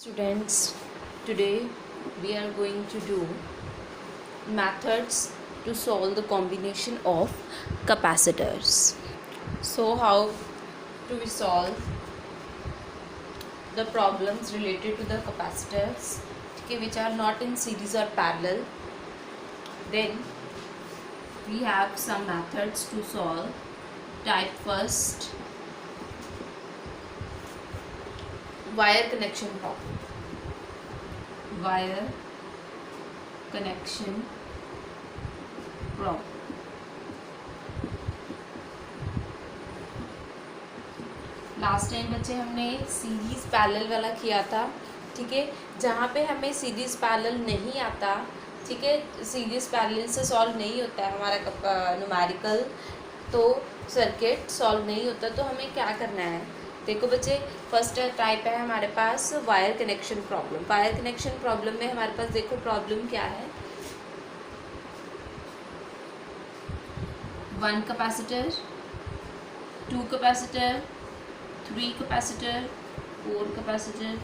Students, today we are going to do methods to solve the combination of capacitors. So how do we solve the problems related to the capacitors, okay, which are not in series or parallel? Then we have some methods to solve. Type first, wire connection problem. Wire connection problem. Last time बच्चे हमने series parallel वाला किया था, ठीक है। जहाँ पे हमें सीरीज पैरेलल नहीं आता, ठीक है, सीरीज पैरेलल से सॉल्व नहीं होता है हमारा न्यूमेरिकल, तो सर्किट सॉल्व नहीं होता, तो हमें क्या करना है। देखो बच्चे, फर्स्ट टाइप है हमारे पास wire connection problem. Wire connection problem में हमारे पास देखो प्रॉब्लम क्या है, 1 कैपेसिटर, 2 कैपेसिटर, 3 कैपेसिटर, 4 कैपेसिटर।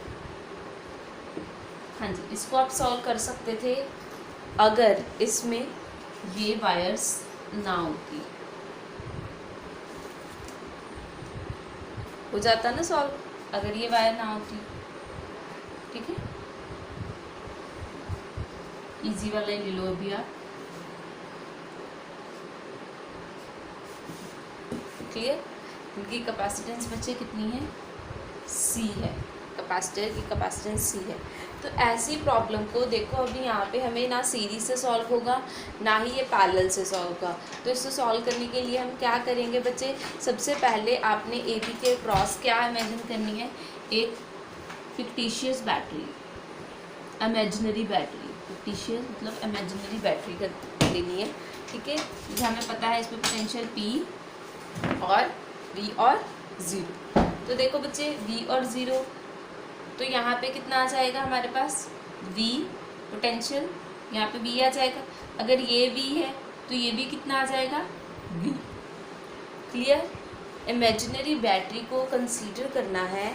हाँ जी, इसको आप सॉल्व कर सकते थे अगर इसमें ये वायर्स ना होती, हो जाता ना सॉल्व अगर ये वायर ना होती, ठीक है। इजी वाला ही ले लो अभी आप, क्लियर। इनकी कैपेसिटेंस बच्चे कितनी है, सी है, कैपेसिटर की कैपेसिटेंस सी है। तो ऐसी प्रॉब्लम को देखो, अभी यहाँ पे हमें ना सीरीज से सॉल्व होगा ना ही ये पैरेलल से सॉल्व होगा। तो इसको सॉल्व करने के लिए हम क्या करेंगे बच्चे, सबसे पहले आपने ए बी के क्रॉस क्या इमेजिन करनी है, एक fictitious battery, imaginary battery, fictitious मतलब इमेजिनरी बैटरी कर लेनी है, ठीक है। हमें पता है इसमें पोटेंशियल पी और वी और ज़ीरो। तो देखो बच्चे, वी और ज़ीरो, तो यहाँ पे कितना आ जाएगा हमारे पास, वी पोटेंशियल, यहाँ पे वी आ जाएगा। अगर ये वी है तो ये भी कितना आ जाएगा, वी। क्लियर। इमेजिनरी बैटरी को कंसीडर करना है।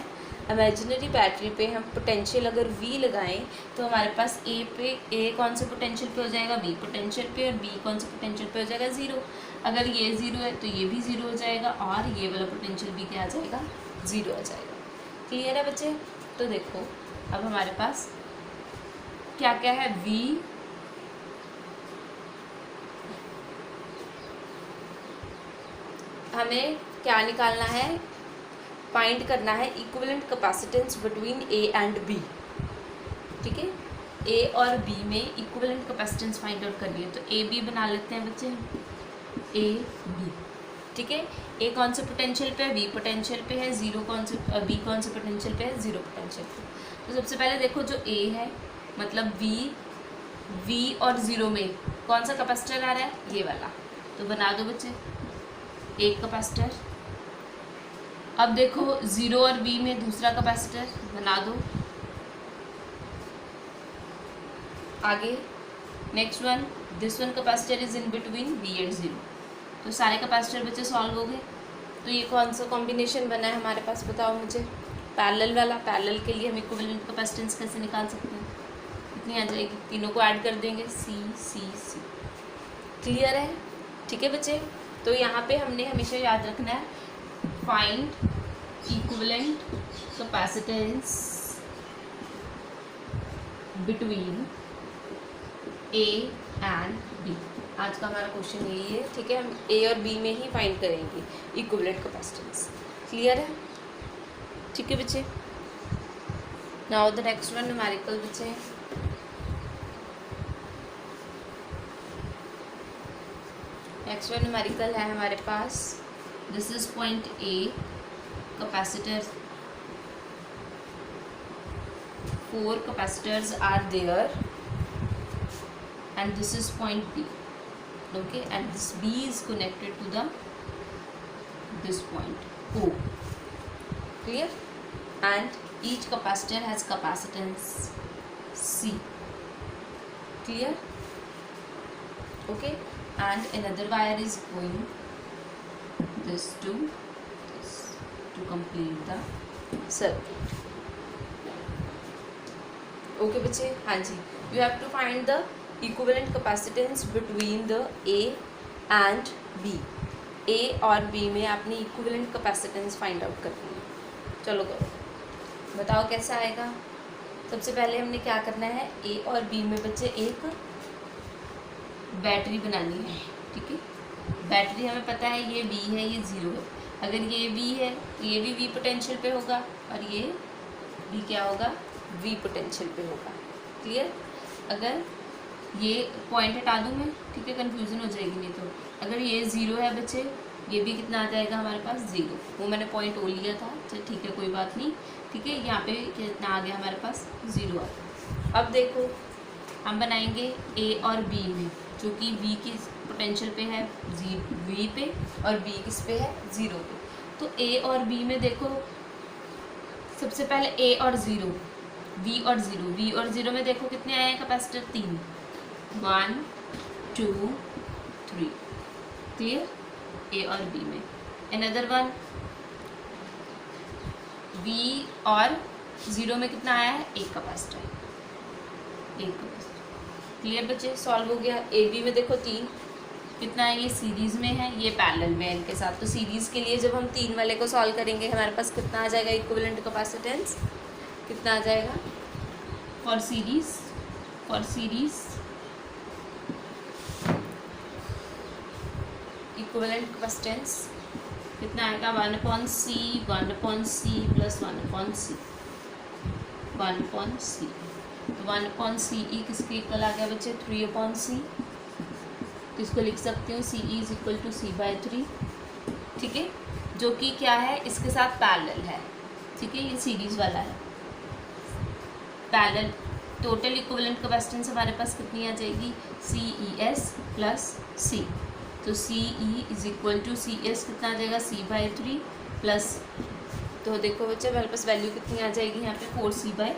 इमेजिनरी बैटरी पे हम पोटेंशियल अगर वी लगाएं तो हमारे पास ए पे, ए कौन से पोटेंशियल पे हो जाएगा, वी पोटेंशियल पे, और बी कौन से पोटेंशियल पे हो जाएगा, ज़ीरो। अगर ये ज़ीरो है तो ये भी ज़ीरो हो जाएगा, और ये वाला पोटेंशियल भी क्या आ जाएगा, ज़ीरो आ जाएगा। क्लियर है बच्चे। तो देखो अब हमारे पास क्या क्या है, V, हमें क्या निकालना है, फाइंड करना है equivalent capacitance between A and B, ठीक है। A और B में इक्विवेलेंट कैपेसिटेंस फाइंड आउट करनी है। तो A B बना लेते हैं बच्चे, A B, ठीक है। ए कौन से पोटेंशियल पे है, वी पोटेंशियल पे है, ज़ीरो कौन से, बी कौन से पोटेंशियल पे है, ज़ीरो पोटेंशियल पे। तो सबसे पहले देखो जो ए है, मतलब वी और ज़ीरो में कौन सा कैपेसिटर आ रहा है, ये वाला। तो बना दो बच्चे एक कैपेसिटर। अब देखो ज़ीरो और वी में दूसरा कैपेसिटर बना दो। आगे next one, this one capacitor is in between V and zero. तो सारे कैपेसिटर बच्चे सॉल्व हो गए। तो ये कौन सा कॉम्बिनेशन बना है हमारे पास, बताओ मुझे, पैरेलल वाला। पैरेलल के लिए हम इक्विवेलेंट कैपेसिटेंस कैसे निकाल सकते हैं, कितनी आ जाएगी, तीनों को ऐड कर देंगे, सी सी सी। क्लियर है, ठीक है बच्चे। तो यहाँ पे हमने हमेशा याद रखना है, find equivalent capacitance between A and B. आज का हमारा क्वेश्चन यही है, ठीक है। हम ए और बी में ही फाइंड करेंगे इक्विवेलेंट कैपेसिटेंस। क्लियर है, ठीक है बच्चे। Now the next one numerical बच्चे, नेक्स्ट वन न्यूमेरिकल है हमारे पास, this is point A, capacitor 4 capacitors are there and this is point B, okay, and this B is connected to the this point O, clear, and each capacitor has capacitance C, clear, okay, and another wire is going this to this to complete the circuit. Okay बच्चे, हाँ जी, you have to find the equivalent capacitance between the A and B. A और B में आपने equivalent capacitance find out करनी है। चलो करो, बताओ कैसा आएगा। सबसे पहले हमने क्या करना है, ए और बी में बच्चे एक बैटरी बनानी है, ठीक है। बैटरी हमें पता है ये बी है, ये ज़ीरो है। अगर ये बी है तो ये भी वी पोटेंशियल पे होगा और ये बी क्या होगा, वी पोटेंशियल पे होगा। क्लियर। अगर ये पॉइंट हटा दूँ मैं, ठीक है, कन्फ्यूज़न हो जाएगी नहीं तो। अगर ये ज़ीरो है बच्चे, ये भी कितना आ जाएगा हमारे पास, ज़ीरो। वो मैंने पॉइंट ओ लिया था, चल ठीक है, कोई बात नहीं, ठीक है। यहाँ पे कितना आ गया हमारे पास, ज़ीरो आ गया। अब देखो हम बनाएंगे ए और बी में, जो कि वी की पोटेंशियल पे है वी पे और बी किस पे है, ज़ीरो पे। तो ए और बी में देखो, सबसे पहले ए और ज़ीरो, वी और ज़ीरो, वी और ज़ीरो में देखो कितने आए हैं कैपेसिटर, 3, 1 2 3। क्लियर। ए और बी में अनदर वन, वी और ज़ीरो में कितना आया है, एक कैपेसिटर, एक कैपेसिटर। क्लियर बच्चे, सॉल्व हो गया। ए बी में देखो 3, कितना है, ये सीरीज़ में है, ये पैरेलल में है इनके साथ। तो सीरीज़ के लिए जब हम 3 वाले को सॉल्व करेंगे हमारे पास कितना आ जाएगा, इक्विवेलेंट कैपेसिटेंस कितना आ जाएगा फॉर सीरीज़, इक्विवेलेंट कैपेसिटेंस कितना आएगा, 1/c, 1/c plus 1/c, 1/c। तो 1/ce किसके इक्वल आ गया बच्चे, 3/c। तो इसको लिख सकते हो CE is equal to C/3, ठीक है, जो कि क्या है, इसके साथ पैरेलल है, ठीक है, ये सीरीज वाला है पैरेलल। टोटल इक्विवेलेंट कैपेसिटेंस हमारे पास कितनी आ जाएगी, CES प्लस C। तो CE is equal to CS कितना आ जाएगा, C/3 प्लस, तो देखो बच्चे हमारे पास वैल्यू कितनी आ जाएगी यहाँ पे, 4C/3।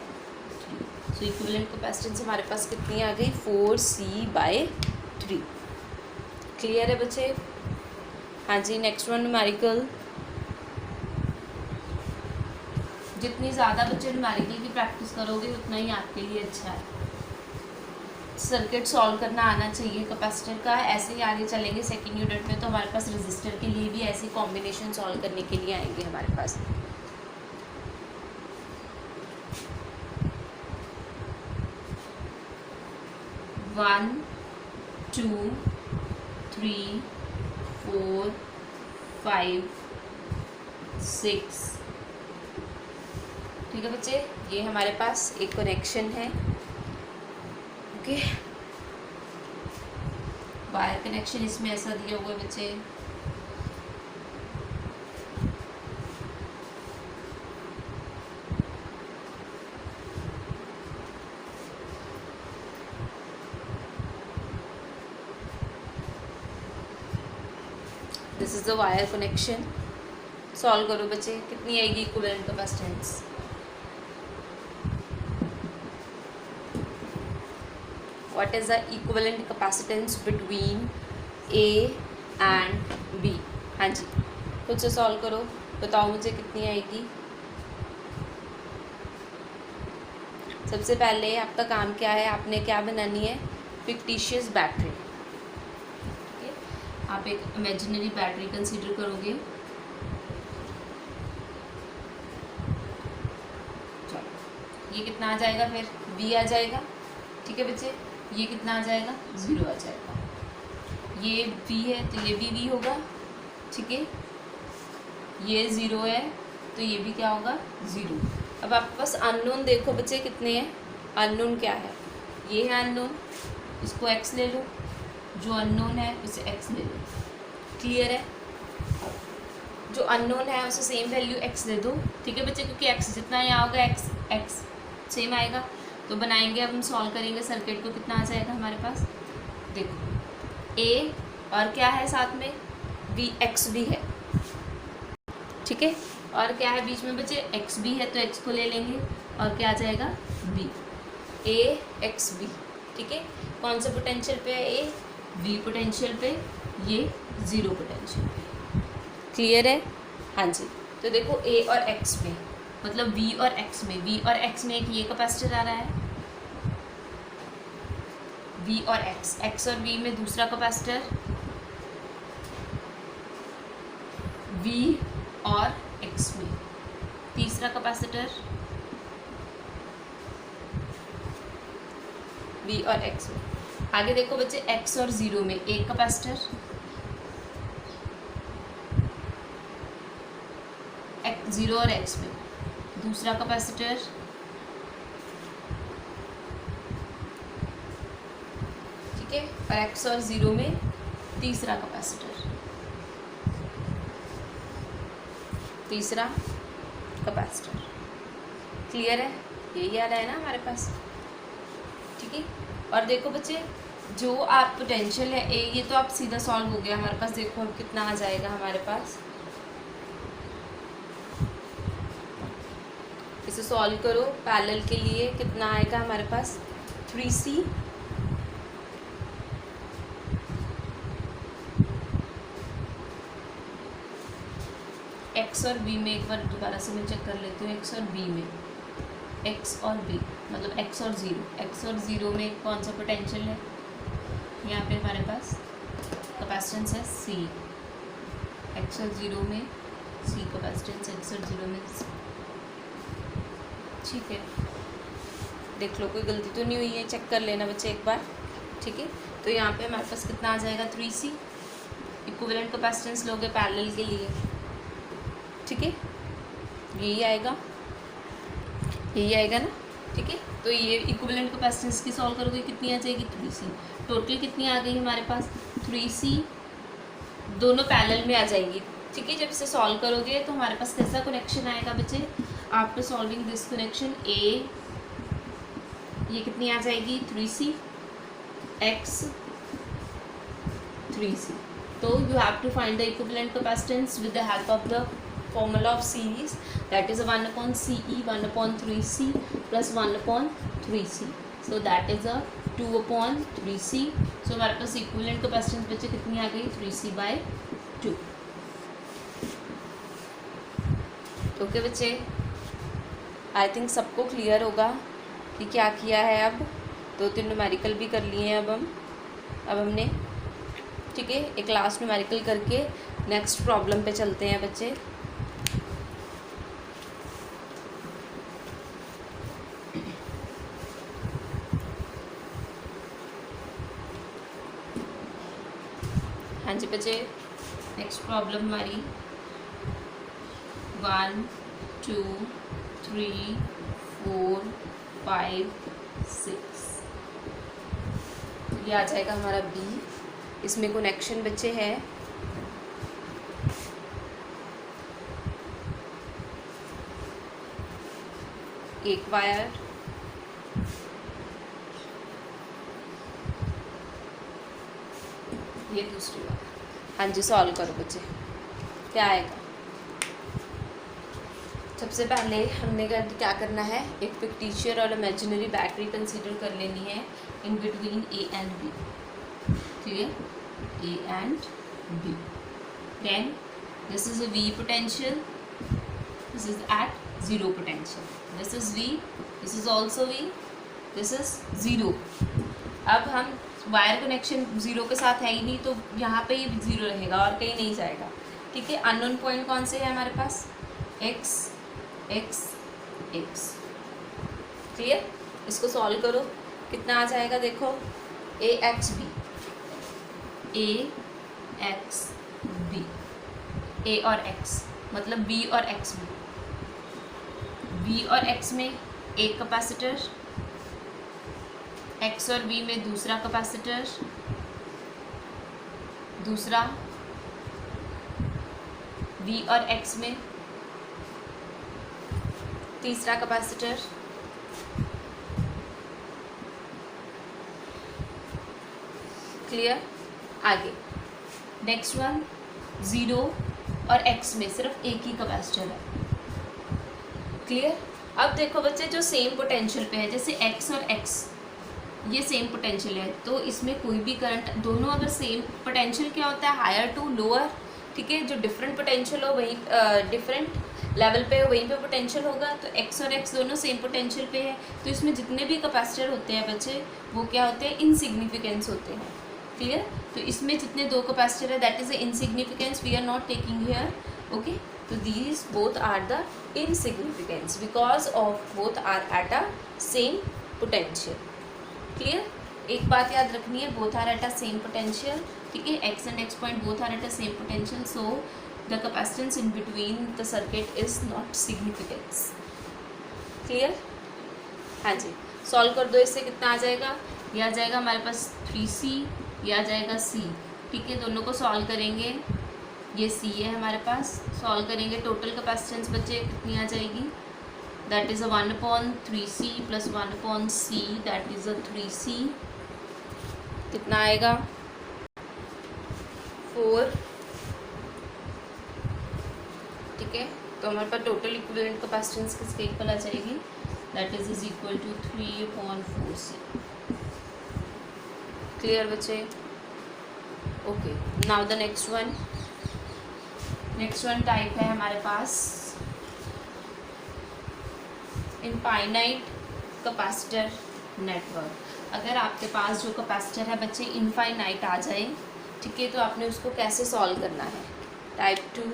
तो इक्विवेलेंट कैपेसिटेंस हमारे पास कितनी आ गई, 4C/3। क्लियर है बच्चे। हाँ जी, नेक्स्ट वन न्यूमेरिकल। जितनी ज़्यादा बच्चे न्यूमेरिकल की प्रैक्टिस करोगे उतना ही आपके लिए अच्छा है। सर्किट सॉल्व करना आना चाहिए कैपेसिटर का। ऐसे ही आगे चलेंगे सेकेंड यूनिट में, तो हमारे पास रजिस्टर के लिए भी ऐसी कॉम्बिनेशन सॉल्व करने के लिए आएंगे हमारे पास। वन 2 3 4 5 6, ठीक है बच्चे, ये हमारे पास एक कनेक्शन है, ओके। वायर कनेक्शन इसमें ऐसा दिया हुआ है बच्चे, this is the wire connection. Solve करो बच्चे, कितनी आएगी equivalent capacitance, what is the equivalent capacitance between A and B। हाँ जी, खुद से सॉल्व करो, बताओ मुझे कितनी आएगी। सबसे पहले आपका काम क्या है, आपने क्या बनानी है, फिक्टिशियस बैटरी, ठीक है। आप एक इमेजिनरी बैटरी कंसीडर करोगे। चलो, ये कितना आ जाएगा, फिर V आ जाएगा, ठीक है बच्चे। ये कितना आ जाएगा, 0 आ जाएगा। ये V है तो ये भी V होगा, ठीक है। ये 0 है तो ये भी क्या होगा, 0। अब आपके पास अननोन देखो बच्चे कितने हैं, अननोन क्या है, ये है अननोन, इसको x ले लो, जो अननोन है उसे x ले लो। क्लियर है। जो अननोन है उसे सेम वैल्यू x दे दो, ठीक है बच्चे, क्योंकि x जितना यहाँ होगा x सेम आएगा। तो बनाएंगे, अब हम सॉल्व करेंगे सर्किट को, कितना आ जाएगा हमारे पास, देखो A और क्या है साथ में, V x भी है, ठीक है, और क्या है बीच में बच्चे, x भी है, तो x को ले लेंगे और क्या आ जाएगा, B, A x B, ठीक है। कौन से पोटेंशियल पे है A, V पोटेंशियल पे, ये 0 पोटेंशियल पे। क्लियर है। हाँ जी, तो देखो A और X में, मतलब V और X में, V और X में एक ये कैपेसिटर आ रहा है, वी और एक्स, एक्स और वी में दूसरा कैपेसिटर, वी और एक्स में तीसरा कैपेसिटर, वी और एक्स में। आगे देखो बच्चे, एक्स और ज़ीरो में एक कैपेसिटर, ज़ीरो और एक्स में दूसरा कैपेसिटर, ठीक है, और एक्स और ज़ीरो में तीसरा कैपेसिटर, तीसरा कैपेसिटर। क्लियर है? यही आ रहा है ना हमारे पास, ठीक है। और देखो बच्चे, जो आप पोटेंशियल है ये तो आप सीधा सॉल्व हो गया हमारे पास। देखो अब कितना आ जाएगा हमारे पास, इसे सॉल्व करो पैरेलल के लिए, कितना आएगा हमारे पास 3C एक्स और बी में। एक बार दोबारा से मैं चेक कर लेती हूँ, एक्स और बी में, एक्स और बी मतलब एक्स और ज़ीरो, एक्स और ज़ीरो में कौन सा पोटेंशियल है, यहाँ पे हमारे पास कैपेसिटेंस है C, एक्स और ज़ीरो में C कैपेसिटेंस, एक्स और ज़ीरो में C, ठीक है। देख लो कोई गलती तो नहीं हुई है, चेक कर लेना बच्चे एक बार, ठीक है। तो यहाँ पे हमारे पास कितना आ जाएगा 3C, इक्विवेलेंट कैपेसिटेंस लोगे पैरेलल के लिए, ठीक है, यही आएगा, यही आएगा ना, ठीक है। तो ये इक्विवेलेंट कैपेसिटेंस की सॉल्व करोगे कितनी आ जाएगी 3C, टोटल कितनी आ गई हमारे पास 3C, दोनों पैरेलल में आ जाएंगी, ठीक है। जब इसे सॉल्व करोगे तो हमारे पास कैसा कनेक्शन आएगा बच्चे, आफ्टर सॉल्विंग दिस कनेक्शन ए, ये कितनी आ जाएगी 3C x 3C। तो you have to find the equivalent capacitance with the help of the formula of series, that is 1/CE 1/3C plus 1/3C, so that is a 2/3C। so हमारे पास equivalent capacitance बच्चे कितनी आ गई 3C/2। Okay बच्चे, I think सबको clear होगा कि क्या किया है। अब 2-3 न्यूमेरिकल भी कर लिए हैं अब हमने, ठीक है। एक लास्ट न्यूमेरिकल करके नेक्स्ट प्रॉब्लम पे चलते हैं बच्चे। हाँ जी बच्चे, नेक्स्ट प्रॉब्लम हमारी 1 2 3 4 5 6, ये आ जाएगा हमारा बी। इसमें कनेक्शन बच्चे है एक वायर, ये दूसरी वायर। हाँ जी, सॉल्व करो बच्चे, क्या आएगा। सबसे पहले हमने क्या करना है, एक फिक्टिशियल और इमेजिनरी बैटरी कंसीडर कर लेनी है in between A and B, clear, A and B. Then this is a V potential, this is at 0 potential, this is V, this is also V, this is 0। अब हम wire connection 0 के साथ है ही नहीं, तो यहाँ पे ये 0 रहेगा और कहीं नहीं जाएगा, ठीक है। अननोन पॉइंट कौन से है हमारे पास, x x x, क्लियर। इसको सॉल्व करो, कितना आ जाएगा देखो, a x b, a x b, a और x मतलब b और x b, b और x में एक कैपेसिटर, x और b में दूसरा कैपेसिटर, दूसरा v और x में तीसरा कैपेसिटर, क्लियर। आगे नेक्स्ट वन, 0 और x में सिर्फ एक ही कैपेसिटर है, क्लियर। अब देखो बच्चे, जो सेम पोटेंशियल पे है, जैसे x और x ये सेम पोटेंशियल है, तो इसमें कोई भी करंट, दोनों अगर सेम पोटेंशियल क्या होता है, हायर टू लोअर, ठीक है, जो डिफरेंट पोटेंशियल हो वहीं डिफरेंट लेवल पे हो वहीं पे पोटेंशियल होगा। तो एक्स और एक्स दोनों सेम पोटेंशियल पे है, तो इसमें जितने भी कैपेसिटर होते हैं बच्चे वो क्या होते हैं, इनसिग्निफिकेंस होते हैं। क्लियर? तो इसमें जितने दो कैपेसिटर है that is insignificance, we are not taking here. Okay, तो these both are the insignificance because of both are at a same potential. Clear? एक बात याद रखनी है, both are at a same potential. ठीक है, X and X point both are at a same potential, so the capacitance in between the circuit is not significance. Clear? हाँ जी, solve कर दो। इससे कितना आ जाएगा, ये आ जाएगा हमारे पास 3C, ये आ जाएगा C। ठीक है, दोनों को सॉल्व करेंगे, ये C है हमारे पास, सॉल्व करेंगे टोटल कैपेसिटेंस बच्चे कितनी आ जाएगी, that is 1/3C plus 1/C, that is 3C। कितना आएगा, 4। ठीक है, तो हमारे पास टोटल इक्विवेलेंट कैपेसिटेंस किसके इक्वल आ जाएगी, that is equal to 3/4C। Clear बच्चे? Okay, now the next one. Next one type है हमारे पास इनफाइनाइट कैपेसिटर नेटवर्क। अगर आपके पास जो कैपेसिटर है बच्चे इनफाइनाइट आ जाए, ठीक है, तो आपने उसको कैसे सॉल्व करना है। Type 2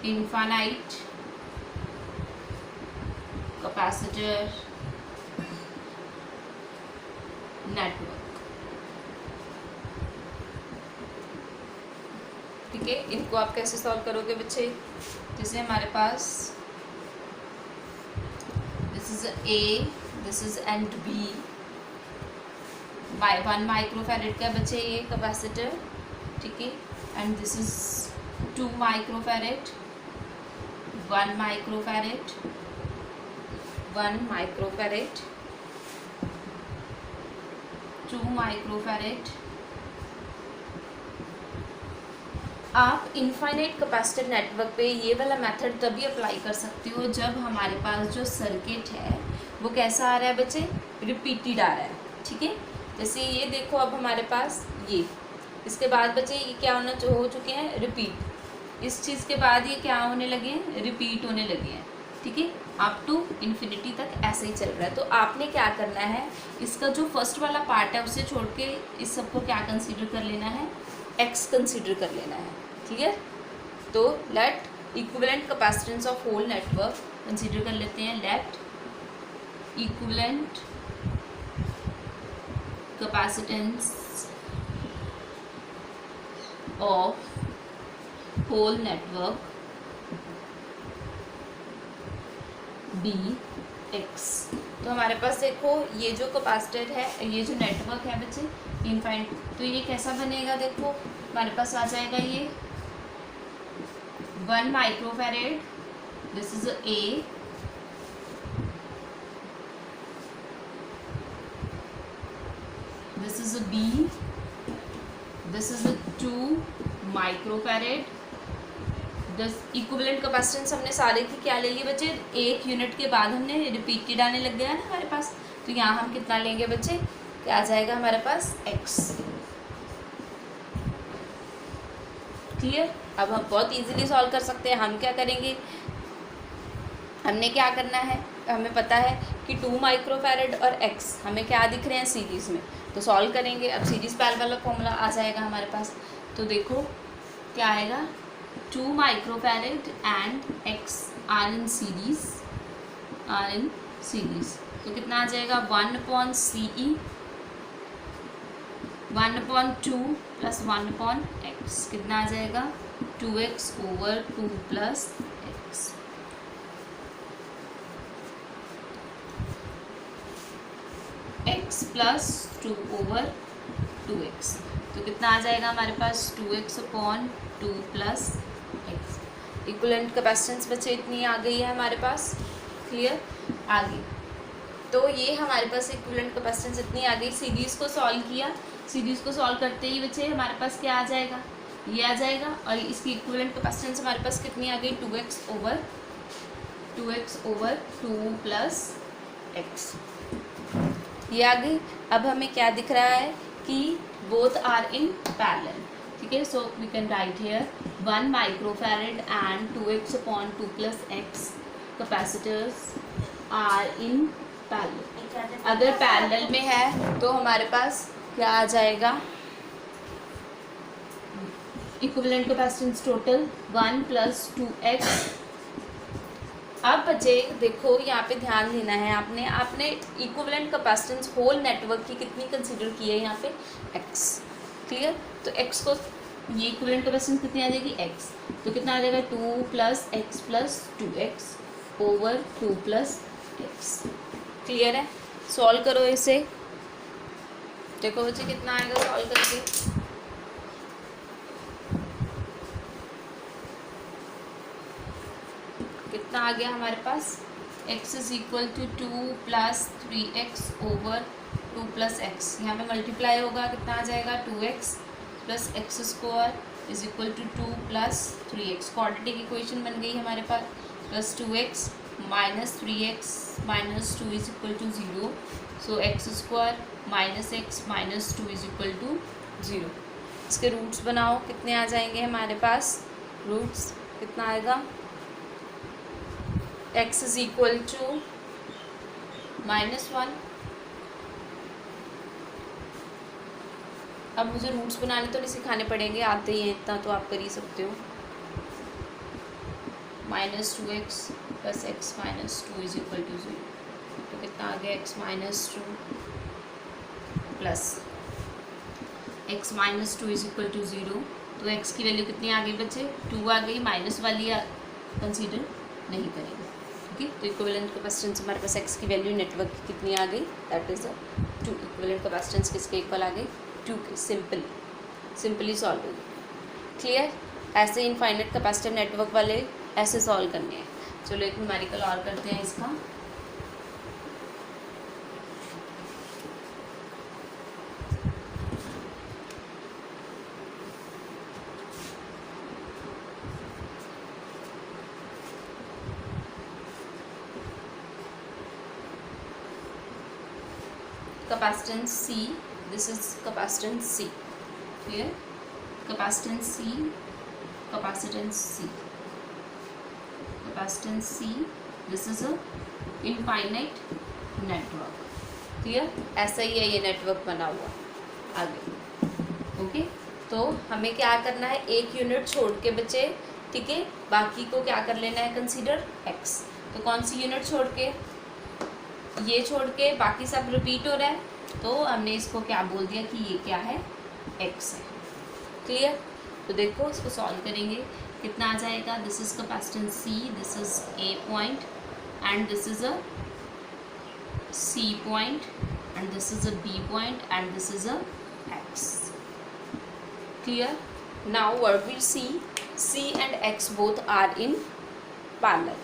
infinite capacitor network. ठीक है, इनको आप कैसे सॉल्व करोगे बच्चे, जैसे हमारे पास this is A, this is and B, 1 microfarad का बच्चे ये कैपेसिटर। ठीक है, and this is 2 microfarad, 1 microfarad, 1 microfarad, 2 microfarad. आप इनफाइनाइट कैपेसिटर नेटवर्क पे ये वाला मेथड तभी अप्लाई कर सकते हो जब हमारे पास जो सर्किट है वो कैसा आ रहा है बच्चे, रिपीटेड आ रहा है। ठीक है, जैसे ये देखो अब हमारे पास ये, इसके बाद बच्चे ये क्या हो चुके हैं, रिपीट। इस चीज़ के बाद ये क्या होने लगे हैं, रिपीट होने लगे हैं। ठीक है, अप टू इन्फिनिटी तक ऐसे ही चल रहा है। तो आपने क्या करना है, इसका जो फर्स्ट वाला पार्ट है उसे छोड़ के इस सबको क्या कंसीडर कर लेना है, एक्स कंसीडर कर लेना है। क्लियर? तो let equivalent capacitance of whole network consider कर लेते हैं। Let equivalent capacitance of whole network be x. तो हमारे पास देखो ये जो कैपेसिटर है, ये जो नेटवर्क है बच्चे इनफाइनाइट, तो ये कैसा बनेगा, देखो हमारे पास आ जाएगा ये 1 microfarad, this is A, this is a B, this is a 2 microfarad. दस इक्विवेलेंट कैपेसिटेंस हमने सारे की क्या ले ली बच्चे, 1 यूनिट के बाद हमने रिपीटेड आने लग गया ना हमारे पास, तो यहाँ हम कितना लेंगे बच्चे, क्या आ जाएगा हमारे पास, x। क्लियर? अब हम बहुत इजीली सॉल्व कर सकते हैं। हम क्या करेंगे, हमने क्या करना है, हमें पता है कि 2 माइक्रोफैरेड और x हमें क्या दिख रहे हैं सीरीज़ में, तो सॉल्व करेंगे। अब सीरीज़ पैरेलल वाला फॉर्मूला आ जाएगा हमारे पास, तो देखो क्या आएगा, 2 microfarad and x are in series, तो कितना आ जाएगा, 1/CE 1/2 प्लस 1/x, कितना आ जाएगा, 2x/2 plus x। x plus 2/2x, तो कितना आ जाएगा हमारे पास, 2x/2 plus x। Equivalent capacitance बच्चे इतनी आ गई है हमारे पास। क्लियर? आगे तो ये हमारे पास इक्विवेलेंट कैपेसिटेंस इतनी आ गई। सीरीज़ को सॉल्व किया, सीरीज़ को सॉल्व करते ही बच्चे हमारे पास क्या आ जाएगा, ये आ जाएगा, और इसकी इक्विवेलेंट कैपेसिटेंस हमारे पास कितनी आ गई, 2x/2 प्लस x, ये आ गई। अब हमें क्या दिख रहा है कि both are in parallel. ठीक है, so we can write here 1 microfarad and 2x upon 2 plus x capacitors are in parallel. अगर parallel में है तो हमारे पास क्या आ जाएगा, इक्विवेलेंट कैपेसिटेंस टोटल 1 + 2x। अब बच्चे देखो यहाँ पे ध्यान देना है आपने इक्विवेलेंट कैपेसिटेंस होल नेटवर्क की कितनी कंसीडर की है यहाँ पे, x। क्लियर, तो x को ये इक्विवेलेंट कैपेसिटेंस कितनी आ जाएगी, x, तो कितना आ जाएगा 2 + x + 2x / 2 + x। क्लियर है, सॉल्व करो इसे, देखो बच्चे कितना आएगा सॉल्व करके। कितना आ गया हमारे पास, x = 2 + 3x / 2 + x, यहाँ पे मल्टीप्लाई होगा, कितना आ जाएगा 2x + x² = 2 + 3x। Quadratic equation बन गई हमारे पास, +2x - 3x - 2 = 0, सो x² - x - 2 = 0। इसके रूट्स बनाओ, कितने आ जाएंगे हमारे पास रूट्स, कितना आएगा, x = -1। अब मुझे रूट्स बनाने तो नहीं सिखाने पड़ेंगे, आते ही हैं इतना तो आप कर ही सकते हो। -2x + x - 2 = 0, तो कितना आ गया x - 2 प्लस x - 2 = 0, तो x की वैल्यू कितनी आ गई बच्चे, 2 आ गई, माइनस वाली कंसीडर नहीं करेंगे। ठीक है, तो इक्विवेलेंट कैपेसिटेंस हमारे पास x की वैल्यू नेटवर्क की कितनी आ गई, दैट इज 2। इक्विवेलेंट कैपेसिटेंस किसके इक्वल आ गई, 2 के। सिंपली सॉल्व होगी। क्लियर, ऐसे इनफाइनाइट कैपेसिटिव नेटवर्क वाले ऐसे सॉल्व करने हैं। चलो एक न्यूमेरिकल और करते हैं इसका। capacitance C, this is capacitance C, clear, capacitance C, capacitance C, capacitance C, this is a infinite network, clear, ऐसा ही है ये नेटवर्क बना हुआ आगे। ओके, तो हमें क्या करना है, एक यूनिट छोड़ के बच्चे, ठीक है, बाकी को क्या कर लेना है, कंसीडर x। तो कौन सी यूनिट छोड़ के, ये छोड़ के बाकी सब रिपीट हो रहा है, तो हमने इसको क्या बोल दिया कि ये क्या है, x है। क्लियर, तो देखो इसको सॉल्व करेंगे, कितना आ जाएगा, this is capacitance C, this is A point and this is a C point and this is a B point and this is a x। Clear, now what we C and x both are in parallel।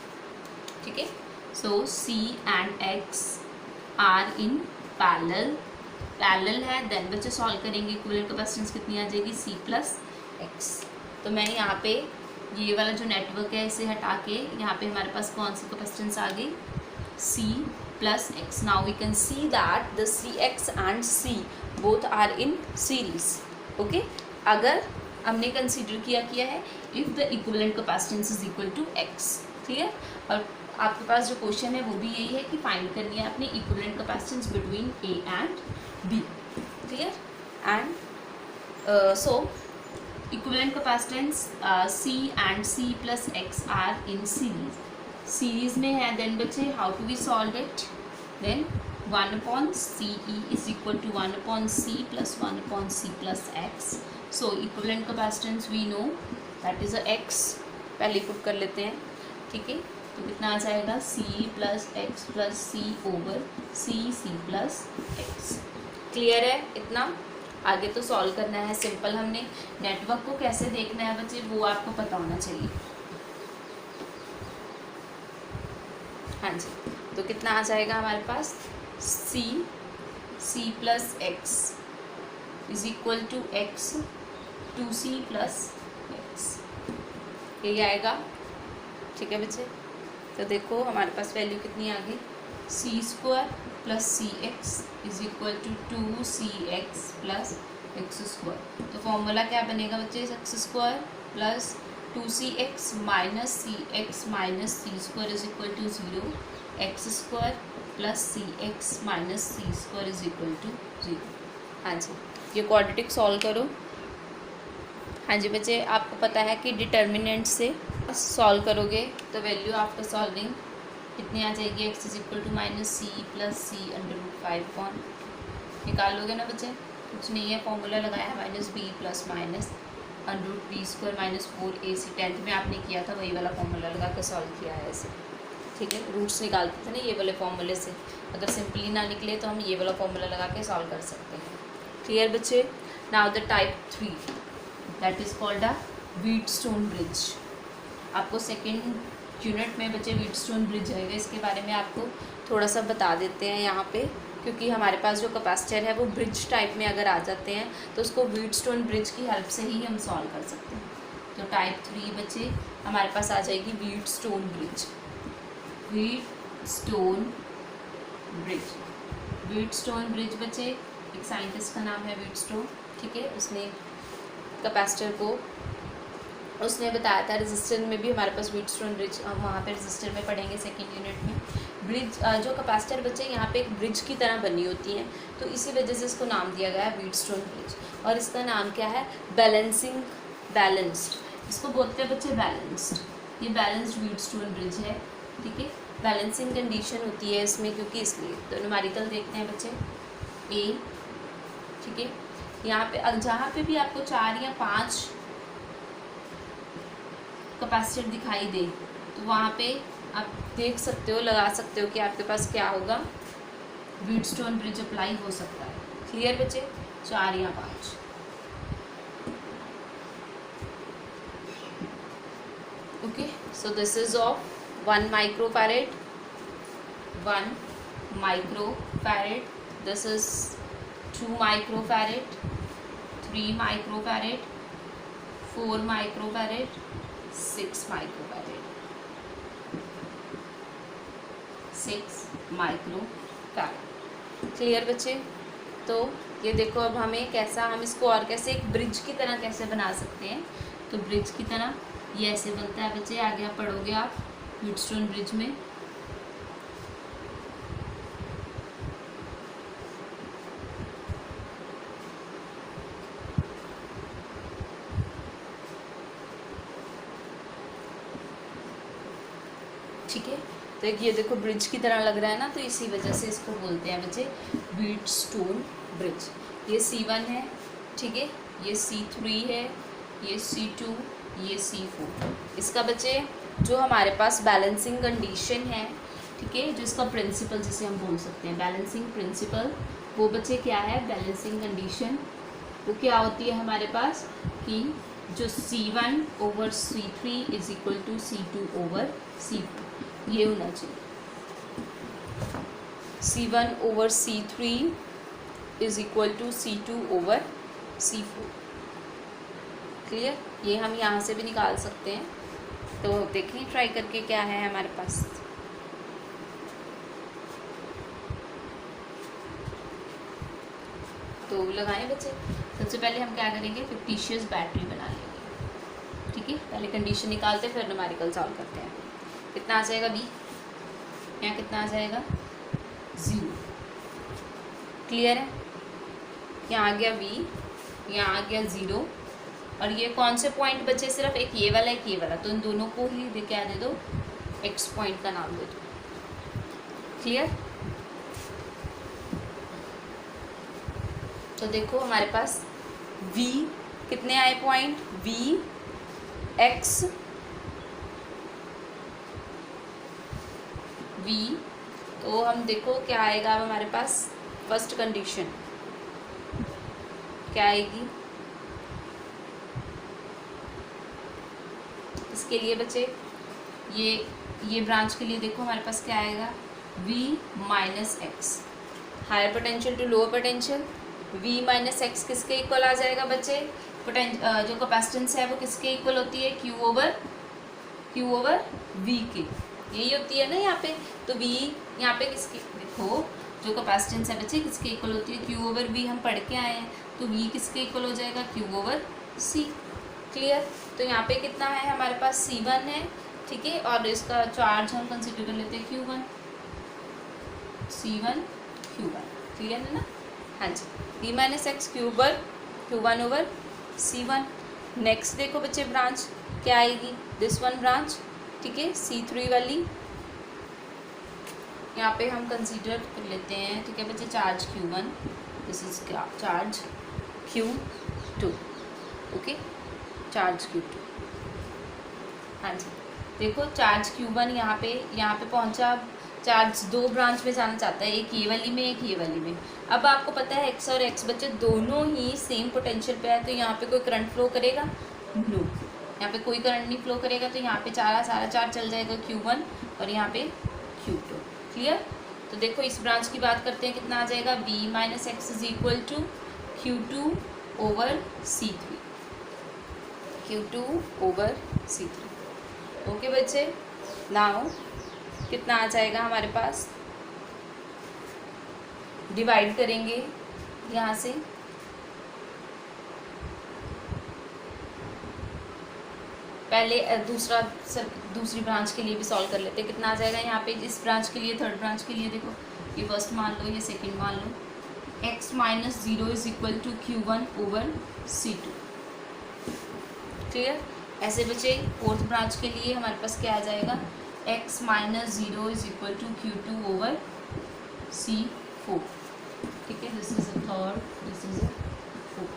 ठीक है, so C and x are in parallel है, then बच्चे solve करेंगे, equivalent capacitance कितनी आ जाएगी, C + x। तो मैं यहाँ पे ये वाला जो नेटवर्क है इसे हटा के यहाँ पे हमारे पास कौन सी कैपेसिटेंस आ गई, C + x। Now we can see that the Cx and C both are in series। Okay, अगर हमने कंसीडर किया है if the equivalent capacitance is equal to x। Clear, और आपके पास जो क्वेश्चन है वो भी यही है कि फाइंड करनी है अपनी equivalent capacitance between A and B। Clear, and so equivalent capacitance C and C + x are in series में है। देन बच्चे how to we solve it, then 1/CE is equal to 1/C + 1/C + x। So equivalent capacitance we know that is a x, पहले put कर लेते हैं। ठीक है, तो कितना आ जाएगा, C + x + C / C + x। Clear है, इतना आगे तो सॉल्व करना है सिंपल। हमने नेटवर्क को कैसे देखना है बच्चे वो आपको पता होना चाहिए। हाँ जी, तो कितना आ जाएगा हमारे पास, C + x is equal to x 2C + x, यही आएगा। ठीक है बच्चे, तो देखो हमारे पास वैल्यू कितनी आ गई, C² + CX is equal to 2CX + x square. तो फॉर्मूला क्या बनेगा बच्चे, x square plus 2cx minus C x minus C square is equal to 0, x square plus C x minus C square is equal to 0। हाँ जी, ये quadratic solve करो। हाँ जी बच्चे, आपको पता है कि डिटर्मिनेंट से सॉल्व करोगे तो वैल्यू आफ्टर सॉल्विंग कितनी आ जाएगी, x is equal to minus C plus C under root 5 कौन निकाल लोगे ना बच्चे, कुछ नहीं है, फॉर्मूला लगाया है minus B plus minus under root B square minus 4ac। 10th में आपने किया था वही वाला फॉर्मूला लगा कर सॉल्व किया है ऐसे, ठीक है। रूट्स निकालते थे ना ये वाले फॉर्मूले से, अगर सिंपली ना निकले तो हम ये वाला फॉर्मूला लगा के सॉल्व कर सकते हैं। क्लियर बच्चे। Now the type 3 that is called a Wheatstone bridge. आपको सेकेंड यूनिट में बच्चे व्हीटस्टोन ब्रिज आएगा, इसके बारे में आपको थोड़ा सा बता देते हैं यहाँ पे, क्योंकि हमारे पास जो कैपेसिटर है वो ब्रिज टाइप में अगर आ जाते हैं तो उसको व्हीटस्टोन ब्रिज की हेल्प से ही हम सॉल्व कर सकते हैं। तो टाइप 3 बच्चे हमारे पास आ जाएगी Wheatstone bridge. Wheatstone bridge, Wheatstone bridge बच्चे एक साइंटिस्ट का नाम है व्हीटस्टोन, ठीक है। उसने कैपेसिटर को उसने बताया था, रेजिस्टर में भी हमारे पास व्हीटस्टोन ब्रिज, हम वहाँ पे रेजिस्टर में पढ़ेंगे सेकेंड यूनिट में। ब्रिज जो कैपेसिटर बच्चे यहाँ पे एक ब्रिज की तरह बनी होती है, तो इसी वजह से इसको नाम दिया गया है व्हीटस्टोन ब्रिज। और इसका नाम क्या है, बैलेंस्ड, इसको बोलते हैं बच्चे बैलेंस्ड। ये बैलेंस्ड व्हीटस्टोन ब्रिज है, ठीक है। बैलेंसिंग कंडीशन होती है इसमें, क्योंकि इसलिए तो न्यूमेरिकल देखते हैं बच्चे ए, ठीक है। यहाँ पे जहाँ पे भी आपको 4 या 5 कैपेसिटर दिखाई दे तो वहाँ पे आप देख सकते हो, लगा सकते हो कि आपके पास क्या होगा, व्हीटस्टोन ब्रिज अप्लाई हो सकता है। क्लियर बच्चे, 4 या 5। Okay, so this is of 1 microfarad, 1 microfarad, this is 2 microfarad, 3 microfarad, 4 microfarad, 6 microfarad, 6 microfarad. Clear बच्चे। तो ये देखो, अब हमें कैसा, हम इसको और कैसे एक ब्रिज की तरह कैसे बना सकते हैं। तो ब्रिज की तरह ये ऐसे बनता है बच्चे, आगे आप पढ़ोगे आप व्हीटस्टोन ब्रिज में। ठीक है, तो ये देखो ब्रिज की तरह लग रहा है ना, तो इसी वजह से इसको बोलते हैं बच्चे व्हीटस्टोन ब्रिज। ये C1 है, ठीक है, ये C3 है, ये C2, ये C4। इसका बच्चे जो हमारे पास बैलेंसिंग कंडीशन है, ठीक है, जो इसका प्रिंसिपल जिसे हम बोल सकते हैं बैलेंसिंग प्रिंसिपल, वो बच्चे क्या है, बैलेंसिंग कंडीशन वो क्या होती है हमारे पास कि जो C1 over C3 is equal to C2 over C4, ये होना चाहिए। C1 over C3 is equal to C2 over C4। Clear, ये हम यहाँ से भी निकाल सकते हैं, तो देखें ट्राई करके क्या है हमारे पास। तो लगाएं बच्चे, सबसे पहले हम क्या करेंगे, फिक्टिशियस बैटरी बना लेंगे, ठीक है। पहले कंडीशन निकालते फिर न्यूमेरिकल सॉल्व करते हैं। कितना आ जाएगा बी, यहाँ कितना आ जाएगा 0। क्लियर है, यहाँ आ गया बी, यहाँ आ गया 0, और ये कौन से पॉइंट बचे, सिर्फ एक ये वाला एक ये वाला, तो इन दोनों को ही क्या दे दो, एक्स पॉइंट का नाम दे दो। क्लियर, तो देखो हमारे पास v कितने आए पॉइंट, v x v, तो हम देखो क्या आएगा हमारे पास, फर्स्ट कंडीशन क्या आएगी इसके लिए बच्चे, ये ब्रांच के लिए देखो हमारे पास क्या आएगा, v minus x, higher potential to lower potential, v minus x किसके इक्वल आ जाएगा बच्चे, जो कैपेसिटेंस है वो किसके इक्वल होती है, q ओवर v के, यही होती है ना यहाँ पे। तो v यहाँ पे किसकी, देखो जो कैपेसिटेंस है बच्चे किसके इक्वल होती है, क्यू ओवर वी हम पढ़ के आए हैं, तो वी किसके इक्वल हो जाएगा, क्यू ओवर सी। क्लियर। तो यहाँ पे कितना है हमारे पास C1 है, ठीक है, और इसका चार्ज हम कंसिडर कर लेते हैं Q1, C1 Q1। क्लियर है ना, हाँ जी। V minus x Q1 over C1। Next देखो बच्चे ब्रांच क्या आएगी, दिस वन ब्रांच, ठीक है, C3 वाली। यहाँ पे हम कंसीडर कर लेते हैं, ठीक है बच्चे, charge Q1, this is charge Q2, okay, charge Q2। हाँ जी, देखो चार्ज Q1 यहाँ पे पहुँचा, चार्ज दो ब्रांच में जाना चाहता है, एक ये वाली में, एक ये वाली में। अब आपको पता है एक्स और एक्स बच्चे दोनों ही सेम पोटेंशियल पे है, तो यहाँ पे कोई करंट फ्लो करेगा, नो, यहाँ पे कोई करंट नहीं फ्लो करेगा, तो यहाँ पे सारा चार्ज चल जाएगा Q1 और यहाँ पे Q2। क्लियर। तो देखो इस ब्रांच की बात करते हैं, कितना आ जाएगा, V minus x is equal to Q2 over C3, Q2 over C3। Okay बच्चे, नाउ कितना आ जाएगा हमारे पास, डिवाइड करेंगे यहाँ से, पहले दूसरी ब्रांच के लिए भी सॉल्व कर लेते हैं। कितना आ जाएगा यहाँ पे इस ब्रांच के लिए, थर्ड ब्रांच के लिए, देखो ये फर्स्ट मान लो, ये सेकंड मान लो, x minus 0 is equal to Q1 over C2। Clear. ऐसे बचे फोर्थ ब्रांच के लिए हमारे पास क्या आ जाएगा, x minus 0 is equal to Q2 over C4, ठीक है, this is a third, this is a fourth.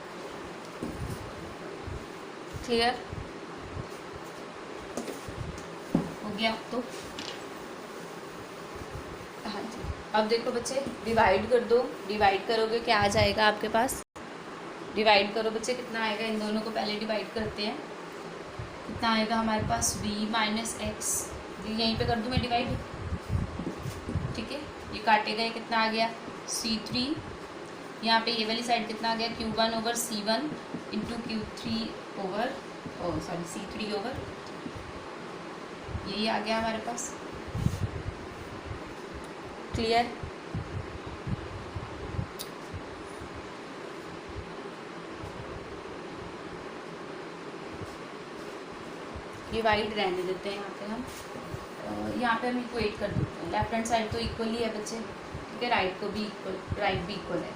Clear हो गया तो, हाँ जी। अब देखो बच्चे डिवाइड कर दो, डिवाइड करोगे क्या आ जाएगा आपके पास, डिवाइड करो बच्चे, कितना आएगा, इन दोनों को पहले डिवाइड करते हैं, कितना आएगा हमारे पास, v माइनस एक्स, यहीं पे कर दूँ मैं डिवाइड, ठीक है, ये काटे गए, कितना आ गया C3, यहाँ पे ये वाली साइड कितना आ गया, Q1 over C1 into Q3 over C3 over, यही आ गया हमारे पास। क्लियर। डिवाइड रहने देते हैं यहाँ पे हम इक्वेट कर देते हैं, लेफ्ट हैंड साइड तो इक्वल ही है बच्चे, ठीक है, राइट भी इक्वल है,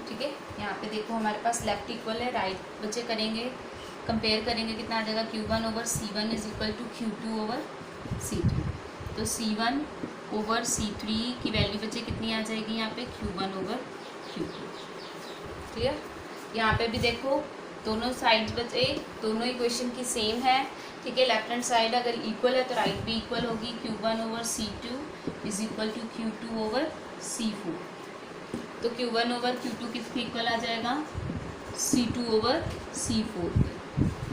ठीक है। यहाँ पे देखो हमारे पास लेफ्ट इक्वल है, राइट बच्चे करेंगे, कंपेयर करेंगे, कितना आ जाएगा, Q1 over C1 is equal to Q2 over C3। तो C1 ओवर C3 की वैल्यू बच्चे कितनी आ जाएगी यहाँ पे, Q1 ओवर Q2। क्लियर। यहाँ पे भी देखो दोनों साइड्स बच्चे, दोनों इक्वेशन की सेम है, ठीक है, लेफ्ट हैंड साइड अगर इक्वल है तो राइट भी इक्वल होगी, Q1 over C2 is equal to Q2 over C4। तो Q1 ओवर Q2 किसके इक्वल आ जाएगा, C2 ओवर C4।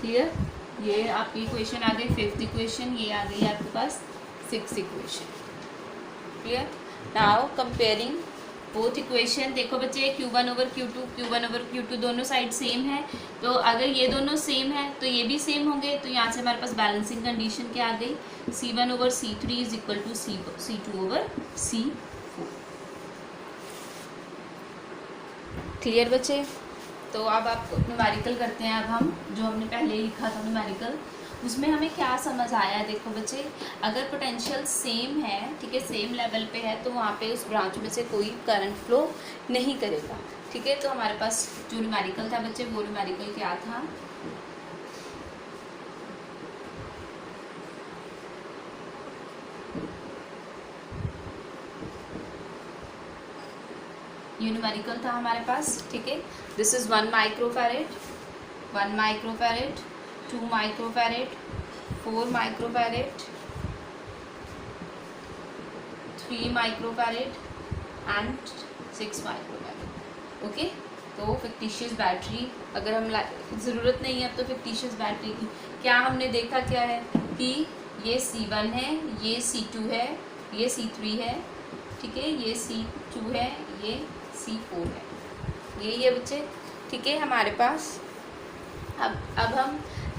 क्लियर। ये आपकी इक्वेशन आ गई फिफ्थ इक्वेशन, ये आ गई आपके पास sixth equation. Clear. Now comparing both equation, देखो बच्चे Q1 ओवर Q2 दोनों साइड सेम है, तो अगर ये दोनों सेम है तो ये भी सेम होंगे, तो यहाँ से हमारे पास बैलेंसिंग कंडीशन क्या आ गई, C1 over C3 is equal to C2 over C4। Clear बच्चे। तो अब आप न्यूमेरिकल करते हैं, अब हम जो हमने पहले लिखा था न्यूमेरिकल, उसमें हमें क्या समझ आया, देखो बच्चे अगर पोटेंशियल सेम है, ठीक है, सेम लेवल पे है, तो वहाँ पे उस ब्रांच में से कोई करंट फ्लो नहीं करेगा, ठीक है। तो हमारे पास जो न्यूमेरिकल था बच्चे, वो न्यूमेरिकल क्या था, ये न्यूमेरिकल था हमारे पास, ठीक है। This is 1 microfarad, 2 microfarad, 4 microfarad, 3 microfarad and 6 microfarad. Okay. तो फिक्टिशियस बैटरी, अगर हम ज़रूरत नहीं है अब तो फिक्टिशियस बैटरी की, क्या हमने देखा क्या है कि ये C1 है, ये C2 है, ये C3 है, ठीक है, ये C2 है, ये C4 है, यही है बच्चे, ठीक है हमारे पास। अब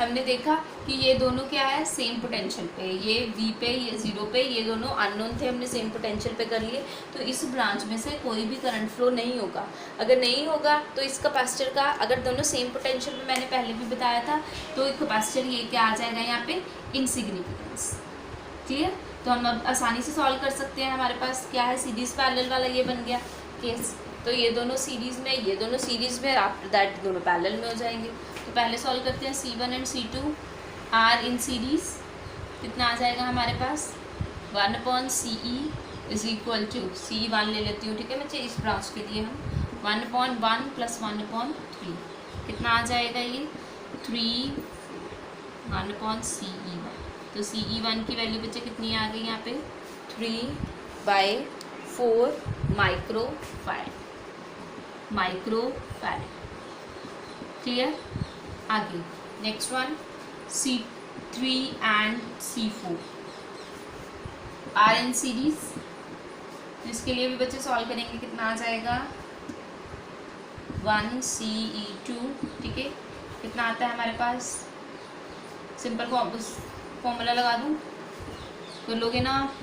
हमने देखा कि ये दोनों क्या है, सेम पोटेंशियल पे, ये V पे, ये 0 पे, ये दोनों अननोन थे, हमने सेम पोटेंशियल पे कर लिए। तो इस ब्रांच में से कोई भी करंट फ्लो नहीं होगा। अगर नहीं होगा तो इस कैपेसिटर का, अगर दोनों सेम पोटेंशियल पे, मैंने पहले भी बताया था, तो कैपेसिटर ये क्या आ जाएगा यहाँ पे, इनसिग्निफिकेंस। क्लियर। तो हम अब आसानी से सॉल्व कर सकते हैं। हमारे पास क्या है, सीरीज पैरेलल वाला ये बन गया केस। तो ये दोनों सीरीज़ में, ये दोनों सीरीज़ में, आफ्टर दैट दोनों पैरेलल में हो जाएंगे। तो पहले सॉल्व करते हैं। C1 and C2 are in series, कितना आ जाएगा हमारे पास, 1/CE is equal to, C1 ले लेती हूँ, ठीक है बच्चे, इस ब्रांच के लिए हम 1/1 + 1/3, कितना आ जाएगा ये, 3 1/CE1। तो CE1 की वैल्यू बच्चे कितनी आ गई यहाँ पे, 3/4 माइक्रोफैरड। क्लियर। आगे next one, C3 and C4 are in series. इसके लिए भी बच्चे सॉल्व करेंगे, कितना आ जाएगा, 1CE2, ठीक है। कितना आता है हमारे पास, सिंपल फॉर्मूला लगा दूँ, कर लोगे ना आप,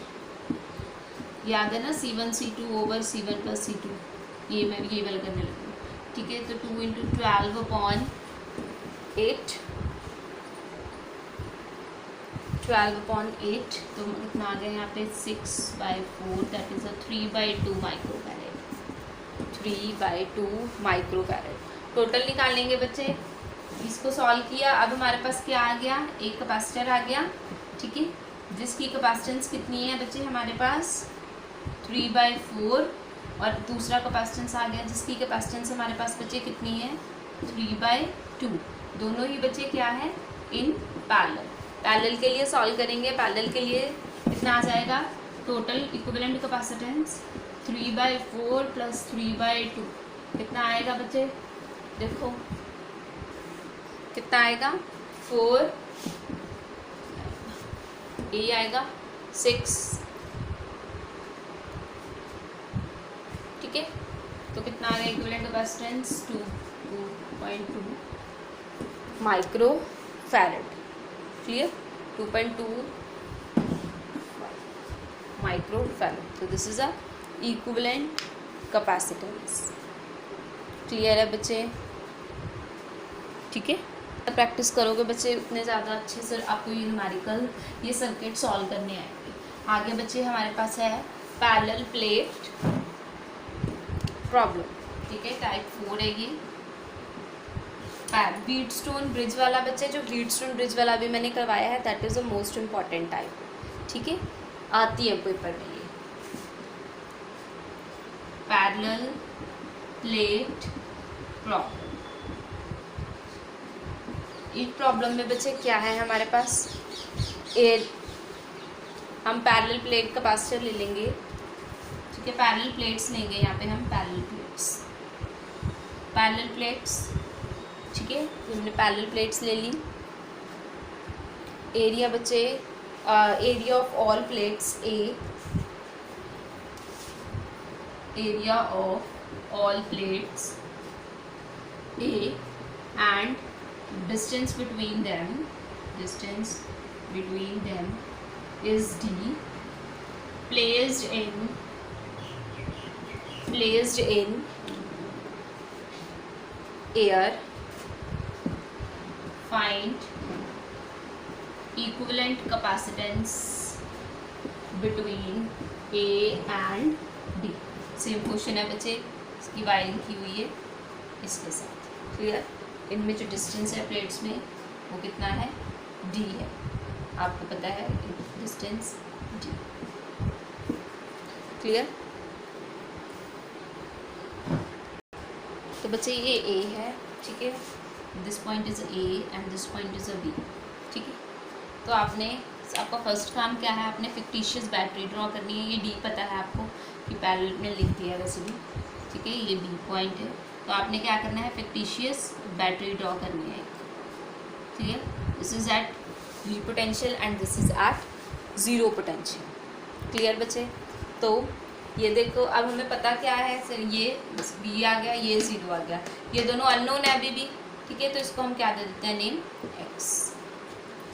याद है ना, C1 C2 over C1 + C2, ये मैं ये वाला करने लगी, ठीक है। तो 2 × 12/8 12/8, तो कितना आ गया यहाँ पे, 6/4, that is 3/2 microfarad, 3/2 microfarad. Total निकालेंगे बच्चे, इसको सॉल्व किया। अब हमारे पास क्या आ गया, एक कैपेसिटर आ गया, ठीक है, जिसकी कैपेसिटेंस कितनी है बच्चे हमारे पास, 3/4, और दूसरा कैपेसिटेंस आ गया जिसकी कैपेसिटेंस हमारे पास बच्चे कितनी है, 3/2। दोनों ही बच्चे क्या है, इन पैरेलल। पैरेलल के लिए सॉल्व करेंगे। पैरेलल के लिए कितना आ जाएगा, टोटल इक्विवेलेंट कैपेसिटेंस 3/4 + 3/2, कितना आएगा बच्चे, देखो कितना आएगा, 4, ये आएगा 6, ठीक है। तो कितना आ गया equivalent capacitance, 2.2 microfarad. Clear, 2.2 microfarad. तो this is a equivalent capacitance. Clear है बच्चे, ठीक है। प्रैक्टिस करोगे बच्चे उतने ज़्यादा अच्छे से आपको ये न्यूमेरिकल, ये सर्किट सॉल्व करने आएंगे। आगे बच्चे हमारे पास है पैरेलल प्लेट प्रॉब्लम, ठीक है, टाइप 4 है ये। व्हीटस्टोन ब्रिज वाला बच्चे, जो व्हीटस्टोन ब्रिज वाला भी मैंने करवाया है, that is the most important type, ठीक है, आती है पेपर में ये। Parallel plate problem. इस प्रॉब्लम में बच्चे क्या है हमारे पास, हम पैरेलल प्लेट कैपेसिटर ले लेंगे, ठीक है, पैरेलल प्लेट्स लेंगे यहाँ पे हम, पैरेलल प्लेट्स, ठीक है। हमने पैरेलल प्लेट्स ले ली। एरिया बच्चे, area of all plates A, area of all plates A, and distance between them is D, placed in air. Find equivalent capacitance between A and D। Same question है बच्चे, इसकी wiring की हुई है इसके साथ। क्लियर। इनमें जो डिस्टेंस है प्लेट्स में वो कितना है, D है, आपको पता है डिस्टेंस D। क्लियर। तो बच्चे ये A है, ठीक है, this point is A and this point is B, ठीक है। तो आपका फर्स्ट काम क्या है, आपने फिक्टिशियस बैटरी ड्रॉ करनी है। ये D पता है आपको कि पैरेलल में लिख दिया वैसे भी, ठीक है, ये B पॉइंट है। तो आपने क्या करना है, फिक्टिशियस बैटरी ड्रॉ करनी है, ठीक है। This is at V potential and this is at 0 potential. Clear बच्चे। तो ये देखो, अब हमें पता क्या है सर, ये B आ गया, ये 0 आ गया, ये दोनों अननोन है अभी भी, ठीक है। तो इसको हम क्या दे देते हैं, नेम X।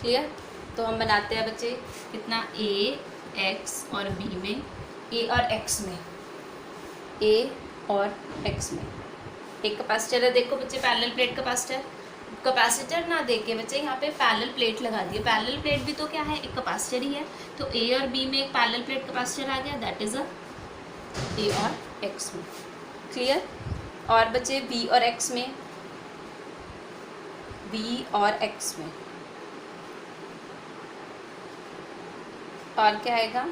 क्लियर। तो हम बनाते हैं बच्चे कितना, ए एक्स और बी में, ए और एक्स में, ए और एक्स में एक कैपेसिटर है। देखो बच्चे पैरेलल प्लेट कैपेसिटर, कैपेसिटर ना देके बच्चे यहाँ पे पैरेलल प्लेट लगा दिए। पैरेलल प्लेट भी तो क्या है, एक कैपेसिटर ही है। तो ए और बी में एक पैरेलल प्लेट कैपेसिटर आ गया, दैट इज अ ए और एक्स में। क्लियर। और बच्चे बी और एक्स में, बी और एक्स में और क्या आएगा,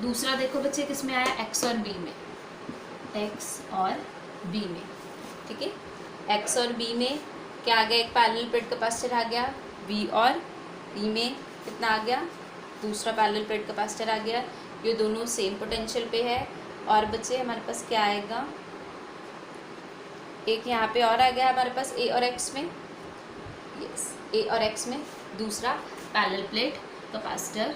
दूसरा देखो बच्चे किस में आया, एक्स और बी में, एक्स और बी में, ठीक है। एक्स और बी में क्या आ गया, एक पैरेलल प्लेट कैपेसिटर आ गया। बी और बी में कितना आ गया, दूसरा पैरेलल प्लेट कैपेसिटर आ गया। ये दोनों सेम पोटेंशियल पे है। और बच्चे हमारे पास क्या आएगा, एक यहाँ पे और आ गया हमारे पास ए और एक्स में, यस ए और एक्स में दूसरा पैरेलल प्लेट कैपेसिटर।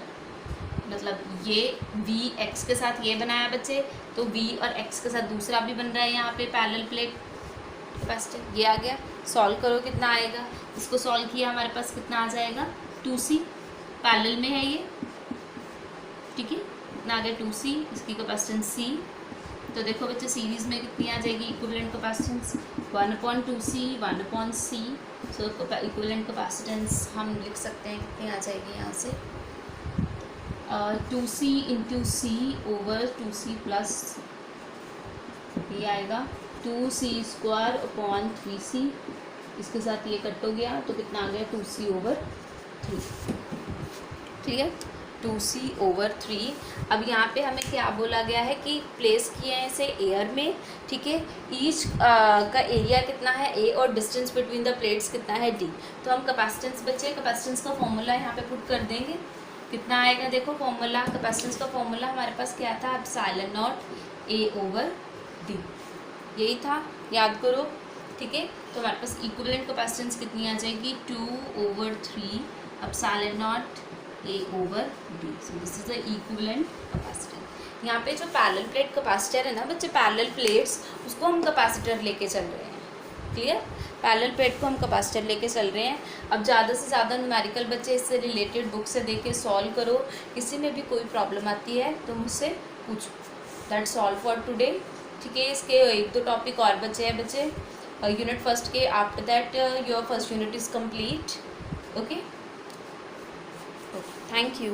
मतलब ये वी एक्स के साथ ये बनाया बच्चे, तो वी और एक्स के साथ दूसरा भी बन रहा है यहाँ पे पैरेलल प्लेट कैपेसिटर। ये आ गया। सॉल्व करो कितना आएगा, इसको सॉल्व किया हमारे पास कितना आ जाएगा, 2c, पैरेलल में है ये, ठीक है। कितना आ गया 2c, इसकी कैपेसिटेंस c। तो देखो बच्चे सीरीज़ में कितनी आ जाएगी इक्विवेलेंट कैपेसिटेंस, 1/2c 1/c। सो इक्विवेलेंट कैपेसिटेंस हम लिख सकते हैं कितनी आ जाएगी यहाँ से, 2c इंटू सी ओवर 2c प्लस ये आएगा 2c² अपॉन 3c। इसके साथ ये कट हो गया तो कितना आ गया 2c/3, ठीक है, 2c/3। अब यहाँ पे हमें क्या बोला गया है कि प्लेस किए हैं इसे एयर में, ठीक है। ईच का एरिया कितना है ए और डिस्टेंस बिटवीन द प्लेट्स कितना है डी। तो हम कैपेसिटेंस बच्चे कैपेसिटेंस का फॉर्मूला यहाँ पे पुट कर देंगे, कितना आएगा देखो फॉर्मूला, कैपेसिटेंस का फॉर्मूला हमारे पास क्या था, ε0 A/d, यही था, याद करो, ठीक है। तो हमारे पास इक्विवेलेंट कैपेसिटेंस कितनी आ जाएगी, 2/3 ε0 A/d। So this is the equivalent capacitance. यहाँ पे जो पैरेलल प्लेट कैपेसिटर है ना बच्चे, पैरेलल प्लेट्स उसको हम कैपेसिटर लेके चल रहे हैं, क्लियर। पैरेलल प्लेट को हम कैपेसिटर लेके चल रहे हैं। अब ज़्यादा से ज़्यादा न्यूमेरिकल बच्चे इससे रिलेटेड बुक से देख के सॉल्व करो। किसी में भी कोई प्रॉब्लम आती है तो मुझसे पूछो। दैट्स ऑल फॉर टुडे, ठीक है। इसके 1-2 टॉपिक और बचे हैं बच्चे यूनिट फर्स्ट के। After that your first unit is complete, okay. Thank you.